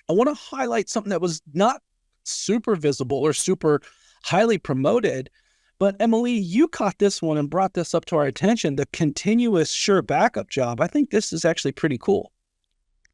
I want to highlight something that was not super visible or super highly promoted. But Emily, you caught this one and brought this up to our attention, the continuous sure backup job. I think this is actually pretty cool.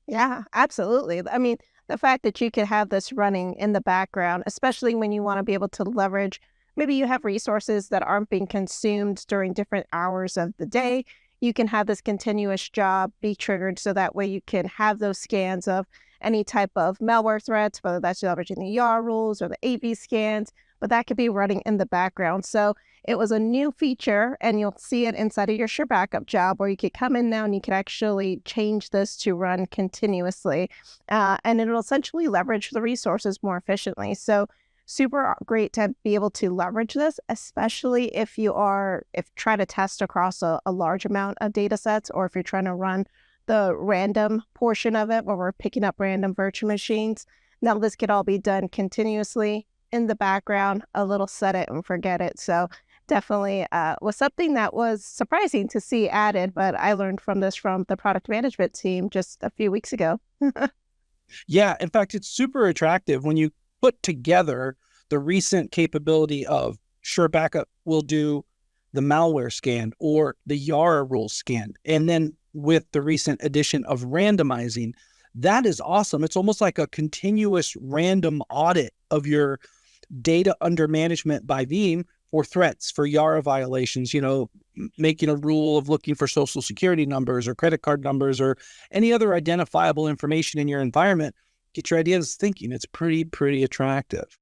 Yeah, absolutely. I mean, the fact that you could have this running in the background, especially when you want to be able to leverage, maybe you have resources that aren't being consumed during different hours of the day. You can have this continuous job be triggered so that way you can have those scans of any type of malware threats, whether that's leveraging the YAR rules or the AB scans, but that could be running in the background. So it was a new feature, and you'll see it inside of your Sure Backup job where you could come in now and you could actually change this to run continuously. And it'll essentially leverage the resources more efficiently. So super great to be able to leverage this, especially if try to test across a large amount of data sets, or if you're trying to run the random portion of it where we're picking up random virtual machines. Now this could all be done continuously in the background, a little set it and forget it. So definitely was something that was surprising to see added, but I learned from this from the product management team just a few weeks ago. Yeah, in fact, it's super attractive when you put together the recent capability of Sure Backup will do the malware scan or the YARA rule scan. And then with the recent addition of randomizing, that is awesome. It's almost like a continuous random audit of your data under management by Veeam for threats, for YARA violations, making a rule of looking for social security numbers or credit card numbers or any other identifiable information in your environment. Get your ideas thinking. It's pretty attractive.